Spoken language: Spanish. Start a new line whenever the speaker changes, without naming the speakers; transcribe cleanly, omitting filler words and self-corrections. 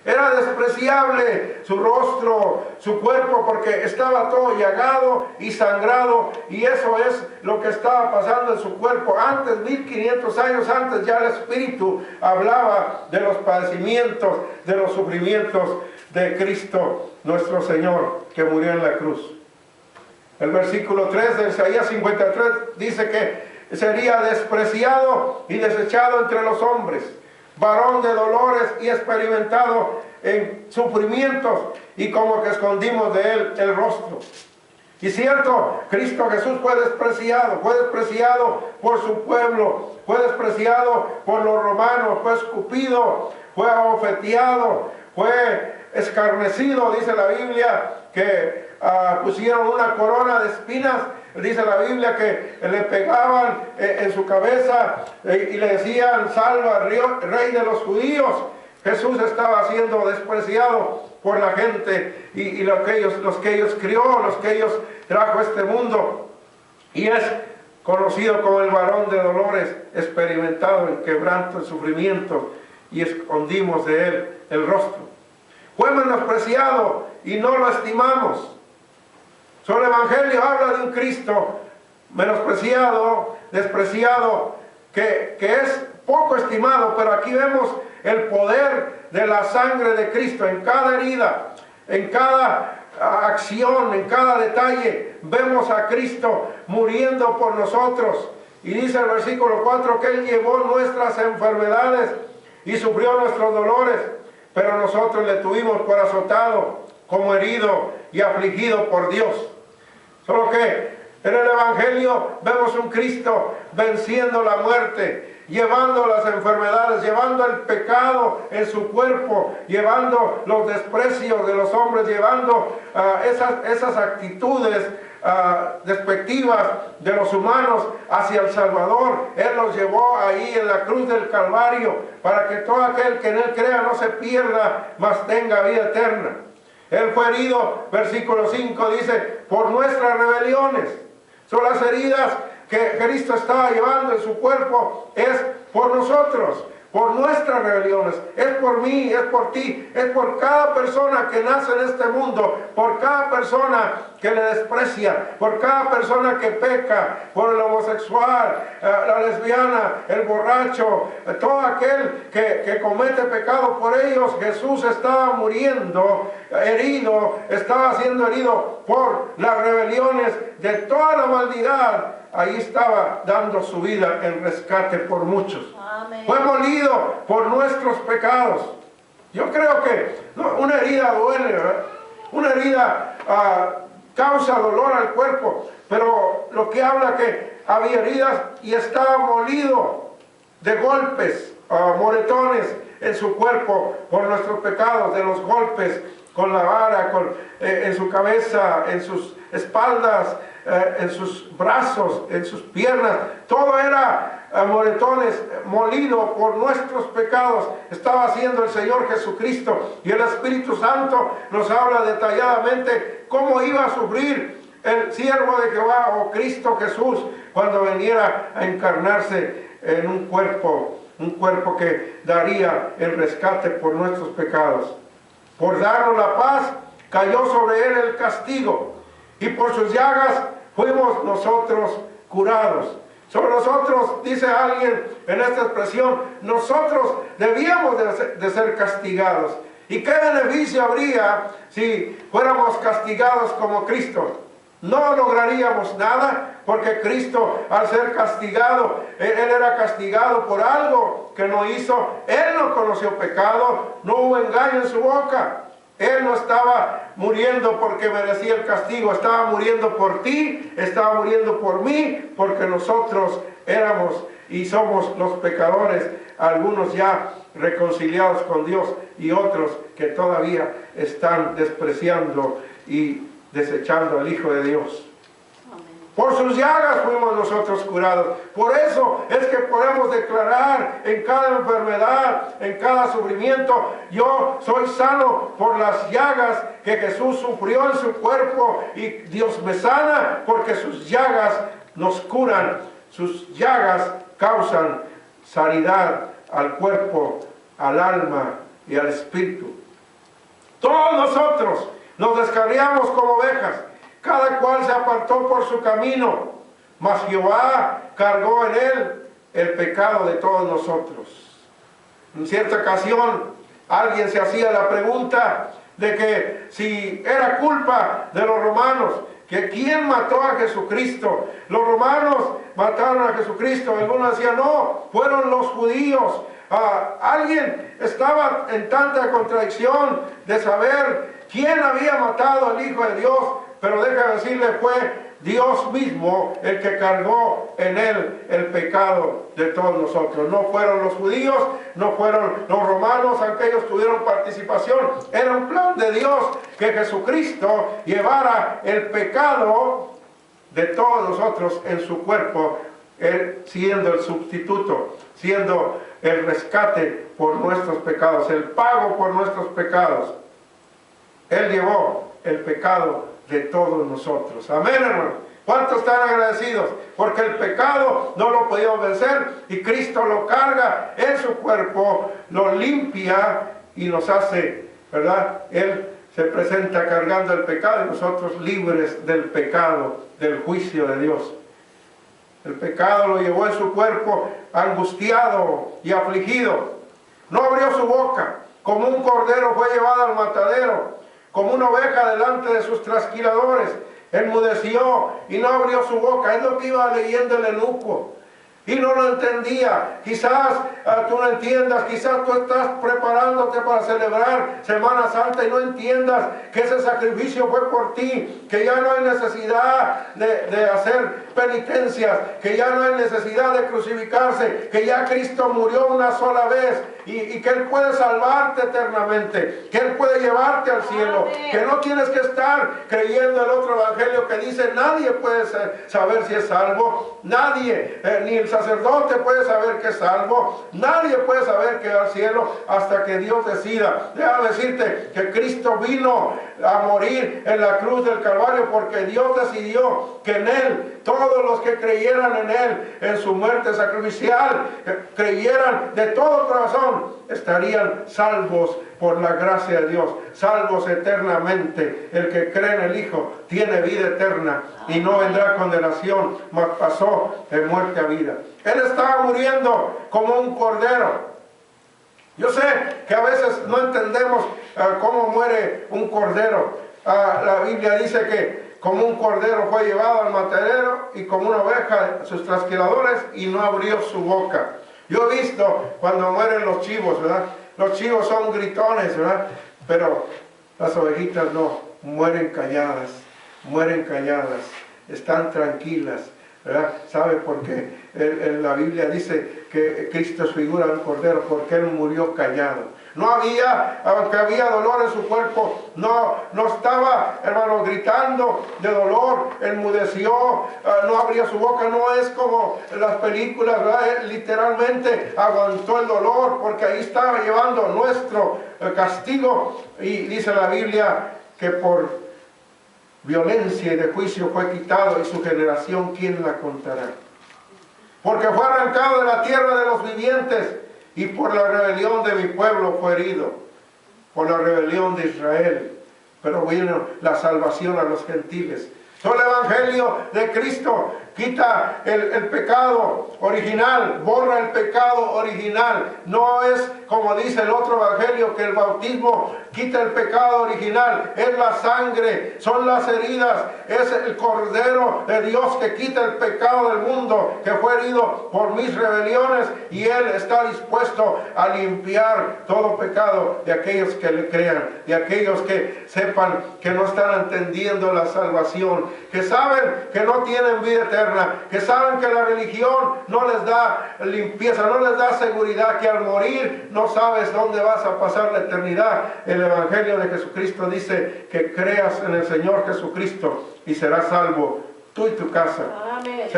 Era despreciable su rostro, su cuerpo, porque estaba todo llagado y sangrado, y eso es lo que estaba pasando en su cuerpo. Antes, 1500 años antes, ya el Espíritu hablaba de los padecimientos, de los sufrimientos de Cristo, nuestro Señor, que murió en la cruz. El versículo 3 de Isaías 53 dice que sería despreciado y desechado entre los hombres, varón de dolores y experimentado en sufrimientos, y como que escondimos de él el rostro. Y cierto, Cristo Jesús fue despreciado por su pueblo, fue despreciado por los romanos, fue escupido, fue abofeteado, fue escarnecido. Dice la Biblia que pusieron una corona de espinas. Dice la Biblia que le pegaban en su cabeza y le decían: salva, rey de los judíos. Jesús estaba siendo despreciado por la gente y los que ellos crió, los que ellos trajo a este mundo. Y es conocido como el varón de dolores, experimentado en quebranto, en sufrimiento, y escondimos de él el rostro. Fue menospreciado y no lo estimamos. Solo el Evangelio habla de un Cristo menospreciado, despreciado, que es poco estimado, pero aquí vemos el poder de la sangre de Cristo en cada herida, en cada acción, en cada detalle. Vemos a Cristo muriendo por nosotros. Y dice el versículo 4 que Él llevó nuestras enfermedades y sufrió nuestros dolores, pero nosotros le tuvimos por azotado, como herido y afligido por Dios. Solo que en el Evangelio vemos un Cristo venciendo la muerte, llevando las enfermedades, llevando el pecado en su cuerpo, llevando los desprecios de los hombres, llevando esas actitudes despectivas de los humanos hacia el Salvador. Él los llevó ahí en la cruz del Calvario, para que todo aquel que en Él crea no se pierda, mas tenga vida eterna. Él fue herido, versículo 5 dice, por nuestras rebeliones. Son las heridas que Cristo estaba llevando en su cuerpo, es por nosotros, por nuestras rebeliones, es por mí, es por ti, es por cada persona que nace en este mundo, por cada persona que le desprecia, por cada persona que peca, por el homosexual, la lesbiana, el borracho, todo aquel que comete pecado. Por ellos Jesús estaba muriendo, herido, estaba siendo herido por las rebeliones de toda la maldad. Ahí estaba dando su vida en rescate por muchos. Amén. Fue molido por nuestros pecados. Yo creo que una herida duele, ¿verdad? Una herida causa dolor al cuerpo, pero lo que habla que había heridas y estaba molido de golpes, moretones en su cuerpo por nuestros pecados, de los golpes con la vara, en su cabeza, en sus espaldas, en sus brazos, en sus piernas. Todo era moretones, molido por nuestros pecados. Estaba haciendo el Señor Jesucristo, y el Espíritu Santo nos habla detalladamente cómo iba a sufrir el siervo de Jehová, o Cristo Jesús, cuando viniera a encarnarse en un cuerpo que daría el rescate por nuestros pecados. Por darnos la paz, cayó sobre él el castigo, y por sus llagas fuimos nosotros curados. Sobre nosotros, dice alguien en esta expresión, nosotros debíamos de ser castigados. ¿Y qué beneficio habría si fuéramos castigados como Cristo? No lograríamos nada, porque Cristo, al ser castigado, Él era castigado por algo que no hizo. Él no conoció pecado, no hubo engaño en su boca. Él no estaba muriendo porque merecía el castigo, estaba muriendo por ti, estaba muriendo por mí, porque nosotros éramos y somos los pecadores, algunos ya reconciliados con Dios y otros que todavía están despreciando y desechando al Hijo de Dios. Por sus llagas fuimos nosotros curados. Por eso es que podemos declarar en cada enfermedad, en cada sufrimiento: yo soy sano por las llagas que Jesús sufrió en su cuerpo, y Dios me sana porque sus llagas nos curan. Sus llagas causan sanidad al cuerpo, al alma y al espíritu. Todos nosotros nos descarriamos como ovejas, cada cual se apartó por su camino, mas Jehová cargó en él el pecado de todos nosotros. En cierta ocasión, alguien se hacía la pregunta de que si era culpa de los romanos, que quién mató a Jesucristo. Los romanos mataron a Jesucristo. Algunos decían, no, fueron los judíos. Alguien estaba en tanta contradicción de saber quién había matado al Hijo de Dios, pero déjame decirle, fue Dios mismo el que cargó en él el pecado de todos nosotros. No fueron los judíos, no fueron los romanos, aunque ellos tuvieron participación. Era un plan de Dios que Jesucristo llevara el pecado de todos nosotros en su cuerpo, él siendo el sustituto, siendo el rescate por nuestros pecados, el pago por nuestros pecados. Él llevó el pecado de todos nosotros. Amén, hermanos. ¿Cuántos están agradecidos? Porque el pecado no lo podíamos vencer y Cristo lo carga en su cuerpo, lo limpia y nos hace, ¿verdad? Él se presenta cargando el pecado y nosotros libres del pecado, del juicio de Dios. El pecado lo llevó en su cuerpo angustiado y afligido. No abrió su boca, como un cordero fue llevado al matadero, como una oveja delante de sus trasquiladores, enmudeció y no abrió su boca. Es lo que iba leyendo el eunuco. Y no lo entendía. Quizás tú no entiendas, quizás tú estás preparándote para celebrar Semana Santa y no entiendas que ese sacrificio fue por ti, que ya no hay necesidad de hacer penitencias, que ya no hay necesidad de crucificarse, que ya Cristo murió una sola vez y que Él puede salvarte eternamente, que Él puede llevarte al cielo, que no tienes que estar creyendo el otro evangelio que dice nadie puede saber si es salvo, nadie, ni el sacerdote puede saber que es salvo, nadie puede saber que va al cielo hasta que Dios decida. Déjame decirte que Cristo vino a morir en la cruz del Calvario porque Dios decidió que en Él, todos los que creyeran en Él, en su muerte sacrificial, creyeran de todo corazón, estarían salvos por la gracia de Dios, salvos eternamente. El que cree en el Hijo tiene vida eterna y no vendrá condenación, mas pasó de muerte a vida. Él estaba muriendo como un cordero. Yo sé que a veces no entendemos cómo muere un cordero. La Biblia dice que como un cordero fue llevado al matadero y como una oveja sus trasquiladores y no abrió su boca. Yo he visto cuando mueren los chivos, ¿verdad? Los chivos son gritones, ¿verdad? Pero las ovejitas no, mueren calladas, están tranquilas, ¿verdad? ¿Sabe por qué? La Biblia dice que Cristo es figura del cordero porque Él murió callado. No había, aunque había dolor en su cuerpo, no estaba, hermano, gritando de dolor, enmudeció, no abría su boca, no es como en las películas, ¿verdad? Él literalmente aguantó el dolor porque ahí estaba llevando nuestro castigo. Y dice la Biblia que por violencia y de juicio fue quitado y su generación, ¿quién la contará? Porque fue arrancado de la tierra de los vivientes y por la rebelión de mi pueblo fue herido, por la rebelión de Israel. Pero vino la salvación a los gentiles. Solo el evangelio de Cristo quita el pecado original, borra el pecado original. No es como dice el otro evangelio que el bautismo quita el pecado original. Es la sangre, son las heridas, es el Cordero de Dios que quita el pecado del mundo, que fue herido por mis rebeliones y Él está dispuesto a limpiar todo pecado de aquellos que le crean, de aquellos que sepan que no están entendiendo la salvación, que saben que no tienen vida eterna, que saben que la religión no les da limpieza, no les da seguridad, que al morir no sabes dónde vas a pasar la eternidad. El evangelio de Jesucristo dice que creas en el Señor Jesucristo y serás salvo tú y tu casa.
Amén.